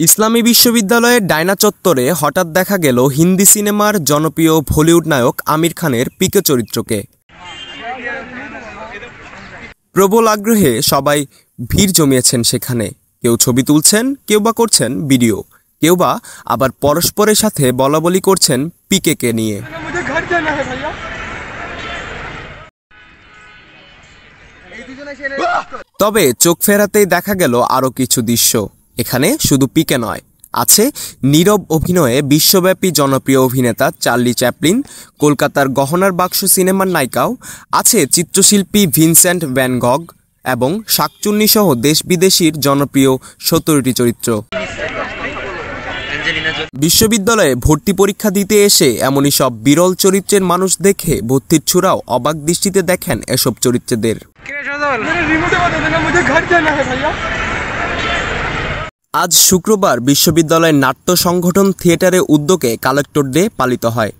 ইসলামী বিশ্ববিদ্যালয়ের ডায়না চত্বরে হঠাৎ দেখা গেল হিন্দি সিনেমার জনপ্রিয় বলিউড নায়ক আমির খানের পিকে চরিত্রকে। প্রবল আগ্রহে সবাই ভিড় জমিয়েছেন সেখানে। কেউ ছবি তুলছেন, কেউ বা করছেন ভিডিও, কেউ বা আবার পরস্পরের সাথে বলাবলি করছেন পিকেকে নিয়ে। তবে চোখ ফেরাতেই দেখা গেল আরও কিছু দৃশ্য। এখানে শুধু পিকে নয়, আছে নীরব অভিনয়ে বিশ্বব্যাপী জনপ্রিয় অভিনেতা চার্লি চ্যাপলিন, কলকাতার গহনার বাক্স সিনেমার নায়িকাও, আছে চিত্রশিল্পী ভিনসেন্ট ভ্যান গগ এবং শাকচুন্নি সহ দেশ বিদেশির জনপ্রিয় 17টি চরিত্র। বিশ্ববিদ্যালয়ে ভর্তি পরীক্ষা দিতে এসে এমনই সব বিরল চরিত্রের মানুষ দেখে ভর্তির ছোড়াও অবাক দৃষ্টিতে দেখেন এসব চরিত্রদের। আজ শুক্রবার বিশ্ববিদ্যালয়ের নাট্য সংগঠন থিয়েটারের উদ্যোগে কালেক্টর ডে পালিত হয়।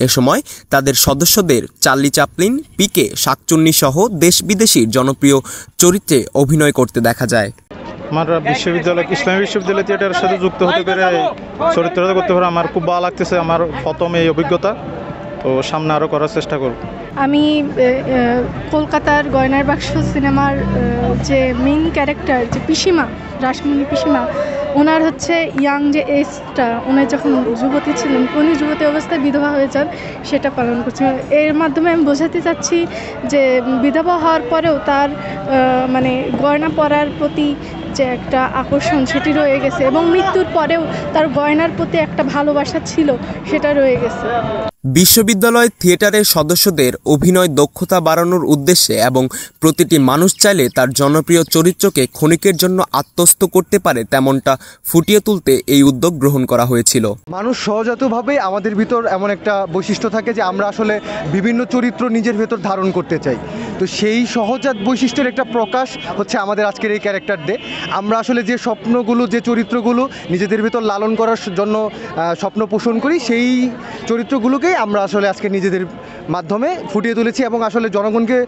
এ সময় তাদের সদস্যদের চার্লি চ্যাপলিন, পিকে, শাকচুন্নি সহ দেশ বিদেশির জনপ্রিয় চরিত্রে অভিনয় করতে দেখা যায়। আমার ইসলামী বিশ্ববিদ্যালয় থিয়েটারের সাথে যুক্ত হতে পেরে, চরিত্রটা করতে পেরে আমার খুব ভালো লাগতেছে। আমার প্রথম এই অভিজ্ঞতা, তো সামনে আরও করার চেষ্টা করব। আমি কলকাতার গয়নার বাক্স সিনেমার যে মেইন ক্যারেক্টার, যে পিসিমা, রাসমণি পিসিমা, ওনার হচ্ছে ইয়াং যে এজটা, ওনার যখন যুবতী ছিলেন, উনি যুবতী অবস্থায় বিধবা হয়ে যান, সেটা পালন করছে। এর মাধ্যমে আমি বোঝাতে চাচ্ছি যে বিধবা হওয়ার পরেও তার মানে গয়না পরার প্রতি যে একটা আকর্ষণ, সেটি রয়ে গেছে, এবং মৃত্যুর পরেও তার গয়নার প্রতি একটা ভালোবাসা ছিল, সেটা রয়ে গেছে। বিশ্ববিদ্যালয় থিয়েটারের সদস্যদের অভিনয় দক্ষতা বাড়ানোর উদ্দেশ্যে এবং প্রতিটি মানুষ চাইলে তার জনপ্রিয় চরিত্রকে ক্ষণিকের জন্য আত্মস্থ করতে পারে তেমনটা ফুটিয়ে তুলতে এই উদ্যোগ গ্রহণ করা হয়েছিল। মানুষ সহজাতভাবে আমাদের ভিতর এমন একটা বৈশিষ্ট্য থাকে যে আমরা আসলে বিভিন্ন চরিত্র নিজের ভেতর ধারণ করতে চাই। তো সেই সহজাত বৈশিষ্ট্যের একটা প্রকাশ হচ্ছে আমাদের আজকের এই ক্যারেক্টার ডে। আমরা আসলে যে স্বপ্নগুলো, যে চরিত্রগুলো নিজেদের ভেতর লালন করার জন্য স্বপ্ন পোষণ করি, সেই চরিত্রগুলোকেই আমরা আসলে আজকে নিজেদের মাধ্যমে ফুটিয়ে তুলেছি এবং আসলে জনগণকে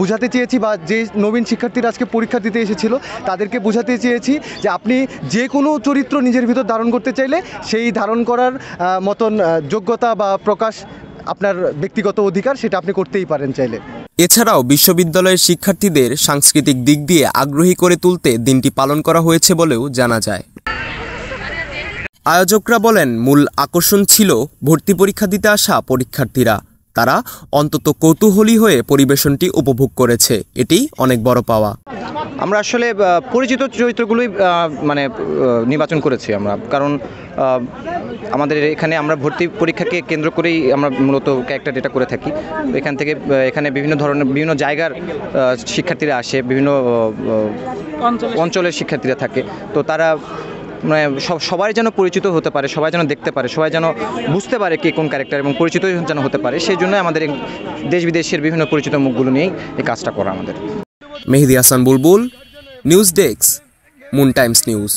বোঝাতে চেয়েছি, বা যে নবীন শিক্ষার্থীরা আজকে পরীক্ষা দিতে এসেছিল তাদেরকে বোঝাতে চেয়েছি যে আপনি যে কোনো চরিত্র নিজের ভিতর ধারণ করতে চাইলে সেই ধারণ করার মতন যোগ্যতা বা প্রকাশ আপনার ব্যক্তিগত অধিকার, সেটা আপনি করতেই পারেন চাইলে। এছাড়াও বিশ্ববিদ্যালয়ের শিক্ষার্থীদের সাংস্কৃতিক দিক দিয়ে আগ্রহী করে তুলতে দিনটি পালন করা হয়েছে বলেও জানা যায়। আয়োজকরা বলেন, মূল আকর্ষণ ছিল ভর্তি পরীক্ষা দিতে আসা পরীক্ষার্থীরা। তারা অন্তত কৌতূহলী হয়ে পরিবেশনটি উপভোগ করেছে, এটি অনেক বড় পাওয়া। আমরা আসলে পরিচিত চরিত্রগুলোই নির্বাচন করেছি আমরা, কারণ আমাদের এখানে আমরা ভর্তি পরীক্ষাকে কেন্দ্র করেই আমরা মূলত ক্যারেক্টার এটা করে থাকি। এখানে বিভিন্ন জায়গার শিক্ষার্থীরা আসে, বিভিন্ন অঞ্চলের শিক্ষার্থীরা থাকে। তো তারা সবাই যেন পরিচিত হতে পারে, সবাই যেন দেখতে পারে, সবাই যেন বুঝতে পারে কে কোন ক্যারেক্টার, এবং পরিচিত যেন হতে পারে। সেই জন্য আমাদের দেশ বিদেশের বিভিন্ন পরিচিত মুখগুলো নিয়েই এই কাজটা করা আমাদের। Mehedi Hasan Bulbul, news desk, Moon Times news.